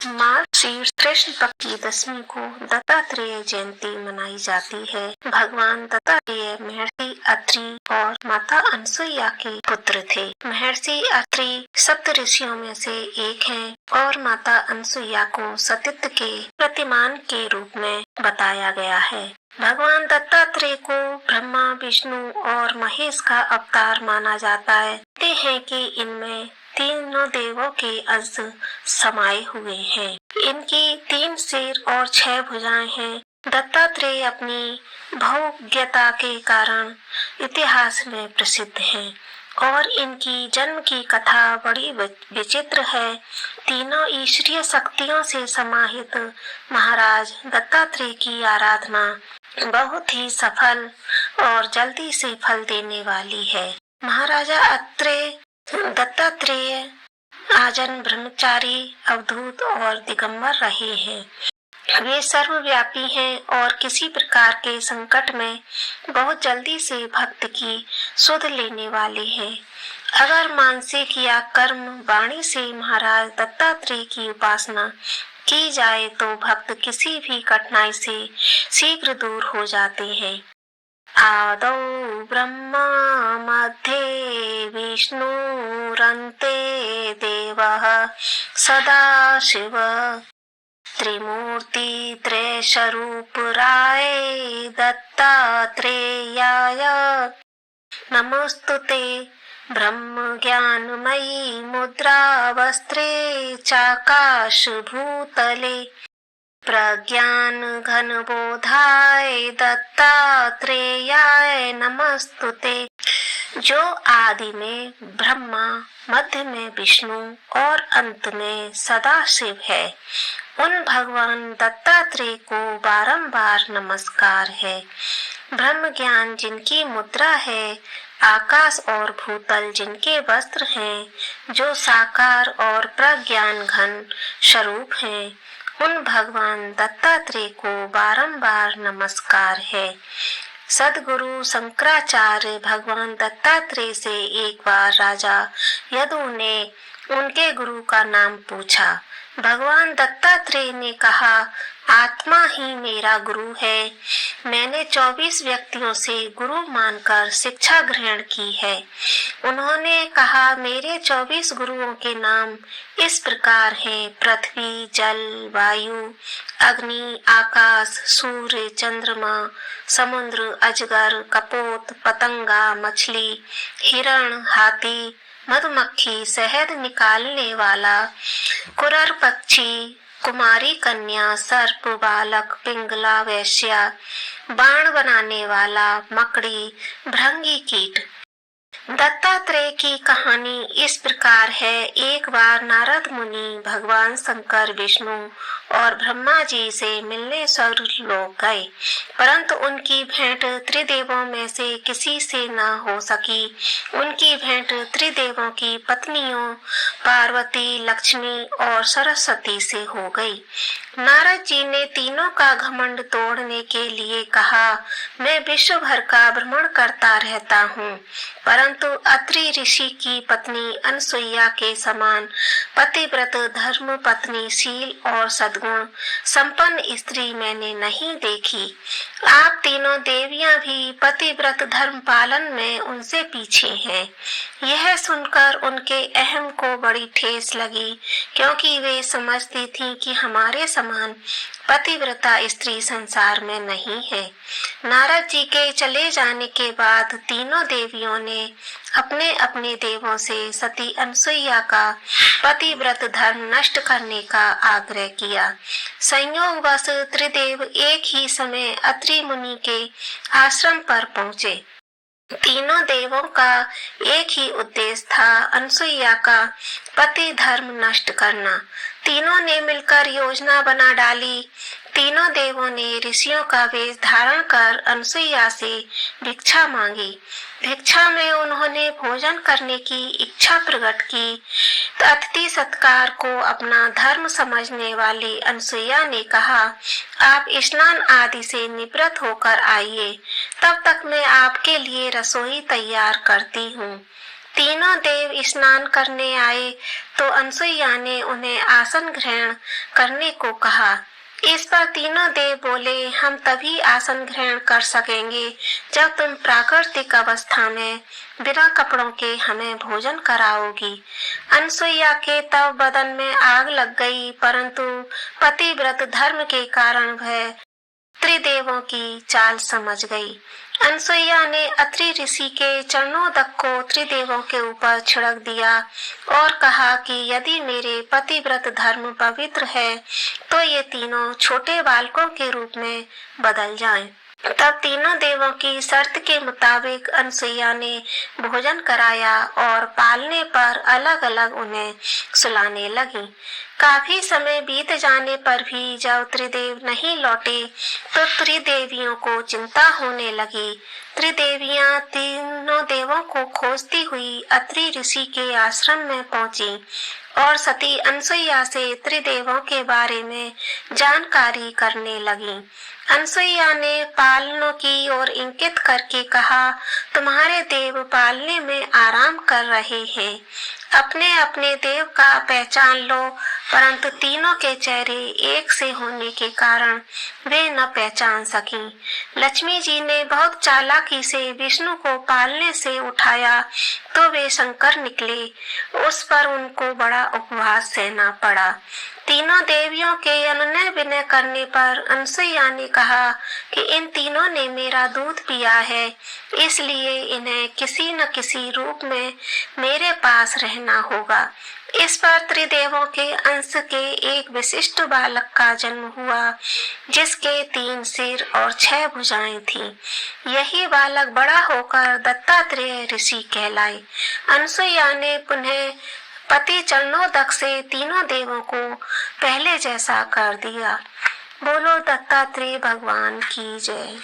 मार्च श्री कृष्ण पक्ष की दशमी को दत्तात्रेय जयंती मनाई जाती है। भगवान दत्तात्रेय महर्षि अत्रि और माता अनसुईया के पुत्र थे। महर्षि अत्रि सप्त ऋषियों में से एक हैं और माता अनसुईया को सतीत्व के प्रतिमान के रूप में बताया गया है। भगवान दत्तात्रेय को ब्रह्मा, विष्णु और महेश का अवतार माना जाता है। कहते हैं कि इनमें तीनों देवों के अंश समाये हुए हैं। इनकी 3 सिर और 6 भुजाएं हैं। दत्तात्रेय अपनी भव्यता के कारण इतिहास में प्रसिद्ध हैं और इनकी जन्म की कथा बड़ी विचित्र है। तीनों ईश्वरीय शक्तियों से समाहित महाराज दत्तात्रेय की आराधना बहुत ही सफल और जल्दी से फल देने वाली है। महाराजा दत्तात्रेय आजन ब्रह्मचारी, अवधूत और दिगंबर रहे हैं। वे सर्वव्यापी हैं और किसी प्रकार के संकट में बहुत जल्दी से भक्त की सुध लेने वाले हैं। अगर मानसिक या कर्म वाणी से महाराज दत्तात्रेय की उपासना की जाए तो भक्त किसी भी कठिनाई से शीघ्र दूर हो जाते हैं। आदौ ब्रह्मा मध्ये विष्णुरन्ते देवः सदाशिव त्रिमूर्ति त्रयस्वरूपराय दत्तात्रेयाय नमोस्तुते। ब्रह्म ज्ञानमयी मुद्रा वस्त्रे चाकाश भूतले प्रज्ञान घन बोधाय दत्तात्रेयाय नमस्तुते। जो आदि में ब्रह्मा, मध्य में विष्णु और अंत में सदाशिव है, उन भगवान दत्तात्रेय को बारंबार नमस्कार है। ब्रह्म ज्ञान जिनकी मुद्रा है, आकाश और भूतल जिनके वस्त्र हैं, जो साकार और प्रज्ञान घन स्वरूप हैं, उन भगवान दत्तात्रेय को बारंबार नमस्कार है। सद्गुरु शंकराचार्य भगवान दत्तात्रेय से एक बार राजा यदु ने उनके गुरु का नाम पूछा। भगवान दत्तात्रेय ने कहा, आत्मा ही मेरा गुरु है। मैंने 24 व्यक्तियों से गुरु मानकर शिक्षा ग्रहण की है। उन्होंने कहा, मेरे 24 गुरुओं के नाम इस प्रकार हैं: पृथ्वी, जल, वायु, अग्नि, आकाश, सूर्य, चंद्रमा, समुद्र, अजगर, कपोत, पतंगा, मछली, हिरण, हाथी, मधुमक्खी, शहद निकालने वाला, कुरर पक्षी, कुमारी कन्या, सर्प, बालक, पिंगला, वैश्या, बाण बनाने वाला, मकड़ी, भृंगी कीट। दत्तात्रेय की कहानी इस प्रकार है। एक बार नारद मुनि भगवान शंकर, विष्णु और ब्रह्मा जी से मिलने स्वर्गलोक गए, परंतु उनकी भेंट त्रिदेवों में से किसी से न हो सकी। उनकी भेंट त्रिदेवों की पत्नियों पार्वती, लक्ष्मी और सरस्वती से हो गई। नारद जी ने तीनों का घमंड तोड़ने के लिए कहा, मैं विश्व भर का भ्रमण करता रहता हूँ, परंतु अत्रि ऋषि की पत्नी अनसुईया के समान पतिव्रत, धर्म पत्नी, शील और सद्गुण संपन्न स्त्री मैंने नहीं देखी। आप तीनों देवियां भी पतिव्रत धर्म पालन में उनसे पीछे हैं। यह सुनकर उनके अहम को बड़ी ठेस लगी, क्योंकि वे समझती थीं कि हमारे समान पतिव्रता स्त्री संसार में नहीं है। नारद जी के चले जाने के बाद तीनों देवियों ने अपने अपने देवों से सती अनसुईया का पतिव्रत धर्म नष्ट करने का आग्रह किया। संयोगवश त्रिदेव एक ही समय अत्रि मुनि के आश्रम पर पहुँचे। तीनों देवों का एक ही उद्देश्य था, अनसुईया का पति धर्म नष्ट करना। तीनों ने मिलकर योजना बना डाली। तीनों देवों ने ऋषियों का वेश धारण कर अनसुईया से भिक्षा मांगी। भिक्षा में उन्होंने भोजन करने की इच्छा प्रकट की। अतिथि सत्कार को अपना धर्म समझने वाली अनसुईया ने कहा, आप स्नान आदि से निवृत्त होकर आइए, तब तक मैं आपके लिए रसोई तैयार करती हूँ। तीनों देव स्नान करने आए तो अनसुईया ने उन्हें आसन ग्रहण करने को कहा। इस पर तीनों देव बोले, हम तभी आसन ग्रहण कर सकेंगे जब तुम प्राकृतिक अवस्था में बिना कपड़ों के हमें भोजन कराओगी। अनसुईया के तब बदन में आग लग गई, परंतु पतिव्रत धर्म के कारण वह त्रिदेवों की चाल समझ गई। अनसुईया ने अत्रि ऋषि के चरणोदक को त्रिदेवों के ऊपर छिड़क दिया और कहा कि यदि मेरे पतिव्रत धर्म पवित्र है तो ये तीनों छोटे बालकों के रूप में बदल जाएं। तब तीनों देवों की शर्त के मुताबिक अनसुईया ने भोजन कराया और पालने पर अलग अलग उन्हें सुलाने लगी। काफी समय बीत जाने पर भी जब त्रिदेव नहीं लौटे तो त्रिदेवियों को चिंता होने लगी। त्रिदेवियां तीनों देवों को खोजती हुई अत्रि ऋषि के आश्रम में पहुंची और सती अनसुईया से त्रिदेवों के बारे में जानकारी करने लगी। अनसुईया ने पालनों की ओर इंगित करके कहा, तुम्हारे देव पालने में आराम कर रहे हैं। अपने अपने देव का पहचान लो, परंतु तीनों के चेहरे एक से होने के कारण वे न पहचान सकी। लक्ष्मी जी ने बहुत चालाकी से विष्णु को पालने से उठाया तो वे शंकर निकले। उस पर उनको बड़ा उपवास सहना पड़ा। तीनों देवियों के अनुनय विनय करने पर अनसुईया ने कहा कि इन तीनों ने मेरा दूध पिया है, इसलिए इन्हें किसी न किसी रूप में मेरे पास रहना होगा। इस पर त्रिदेवों के अंश के एक विशिष्ट बालक का जन्म हुआ, जिसके 3 सिर और 6 भुजाएं थीं। यही बालक बड़ा होकर दत्तात्रेय ऋषि कहलाए। अनसुईया ने पुनः पति चरणोदक से तीनों देवों को पहले जैसा कर दिया। बोलो दत्तात्रेय भगवान की जय।